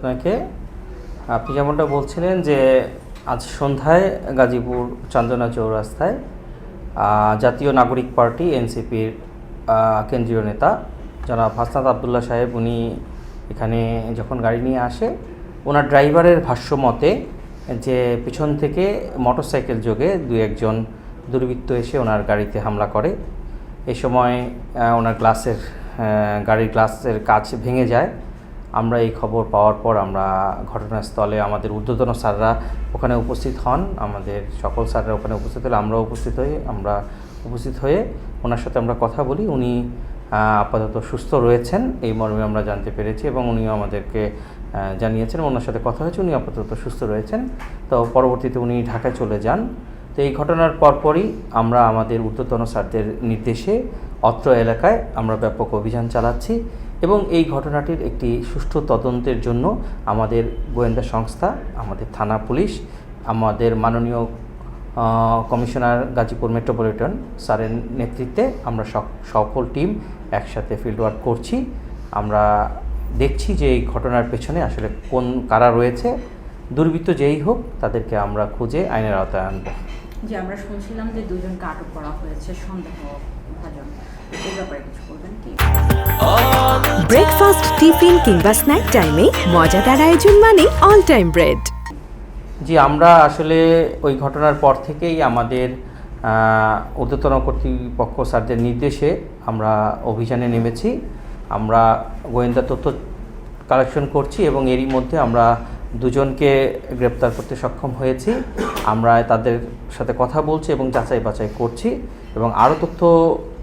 আপনাকে। আপনি যেমনটা বলছিলেন যে আজ সন্ধ্যায় গাজীপুর চান্দনা চৌরাস্তায় জাতীয় নাগরিক পার্টি এনসিপির কেন্দ্রীয় নেতা জনাব হাসনাত আবদুল্লাহ সাহেব উনি এখানে যখন গাড়ি নিয়ে আসে, ওনার ড্রাইভারের ভাষ্য মতে যে পিছন থেকে মোটরসাইকেল যোগে একজন দুর্বৃত্ত এসে ওনার গাড়িতে হামলা করে। এই সময় ওনার গাড়ির গ্লাসের কাচ ভেঙে যায়। আমরা এই খবর পাওয়ার পর আমরা ঘটনাস্থলে আমাদের ঊর্ধ্বতন স্যাররা ওখানে উপস্থিত হন, আমাদের সকল স্যাররা ওখানে উপস্থিত হলে আমরা উপস্থিত হয়ে ওনার সাথে আমরা কথা বলি। উনি আপাতত সুস্থ রয়েছেন এই মর্মে আমরা জানতে পেরেছি এবং উনিও আমাদেরকে জানিয়েছেন, ওনার সাথে কথা হয়েছে, উনি আপাতত সুস্থ রয়েছেন। তো পরবর্তীতে উনি ঢাকায় চলে যান। তো এই ঘটনার পরপরই আমরা আমাদের ঊর্ধ্বতন স্যারদের নির্দেশে অত্র এলাকায় আমরা ব্যাপক অভিযান চালাচ্ছি এবং এই ঘটনাটির একটি সুষ্ঠু তদন্তের জন্য আমাদের গোয়েন্দা সংস্থা, আমাদের থানা পুলিশ, আমাদের মাননীয় কমিশনার গাজীপুর মেট্রোপলিটন স্যারের নেতৃত্বে আমরা সকল টিম একসাথে ফিল্ড ওয়ার্ক করছি। আমরা দেখছি যে এই ঘটনার পেছনে আসলে কারা রয়েছে। দুর্বৃত্ত যেই হোক তাদেরকে আমরা খুঁজে আইনের আওতায় আনব। যে আমরা শুনছিলাম যে দুজনকে আটক করা হয়েছে সন্দেহভাজন, এই ব্যাপারে কিছু বলবেন কি? ব্রেকফাস্ট, টিফিন কিংবা স্ন্যাক টাইমে মজাদার আয়োজন মানে অল টাইম ব্রেড। জি, আমরা আসলে ওই ঘটনার পর থেকেই আমাদের ঊর্ধ্বতন কর্তৃপক্ষ স্যারদের নির্দেশে আমরা অভিযানে নেমেছি। আমরা গোয়েন্দা তথ্য কালেকশন করছি এবং এরই মধ্যে আমরা দুজনকে গ্রেপ্তার করতে সক্ষম হয়েছি। আমরা তাদের সাথে কথা বলছি এবং যাচাই বাছাই করছি এবং আরও তথ্য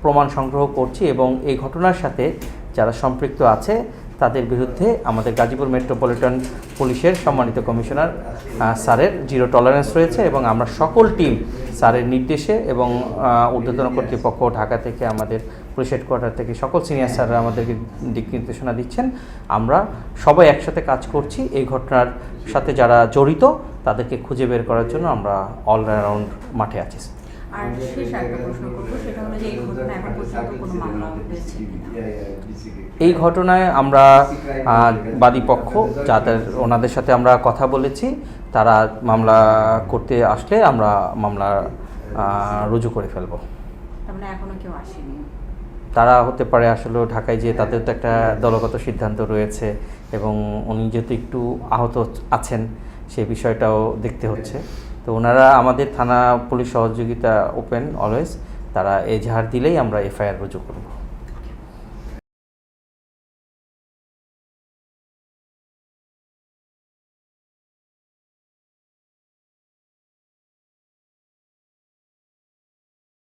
প্রমাণ সংগ্রহ করছি এবং এই ঘটনার সাথে যারা সম্পৃক্ত আছে তাদের বিরুদ্ধে আমাদের গাজীপুর মেট্রোপলিটন পুলিশের সম্মানিত কমিশনার স্যারের জিরো টলারেন্স রয়েছে এবং আমরা সকল টিম স্যারের নির্দেশে এবং ঊর্ধ্বতন কর্তৃপক্ষ ঢাকা থেকে আমাদের পুলিশ হেডকোয়ার্টার থেকে সকল সিনিয়র স্যাররা আমাদেরকে দিক নির্দেশনা দিচ্ছেন। আমরা সবাই একসাথে কাজ করছি। এই ঘটনার সাথে যারা জড়িত তাদেরকে খুঁজে বের করার জন্য আমরা অলরাউন্ড মাঠে আছি। আর শেষ একটা প্রশ্ন করব, সেটা হলো যে এই ঘটনায় এখন পর্যন্ত কোনো মামলা হয়েছে কিনা? এই ঘটনায় আমরা বাদীপক্ষ ওনাদের সাথে আমরা কথা বলেছি, তারা মামলা করতে আসলে আমরা মামলা রুজু করে ফেলব। তার মানে এখনো কেউ আসেনি? তারা হতে পারে আসলে ঢাকায় যে তাদের তো একটা দলগত সিদ্ধান্ত রয়েছে এবং উনি যেহেতু একটু আহত আছেন সেই বিষয়টাও দেখতে হচ্ছে। তো ওনারা আমাদের থানা পুলিশ সহযোগিতা ওপেন অলওয়েজ, তারা এজাহার দিলেই আমরা এফআইআর রুজু করব।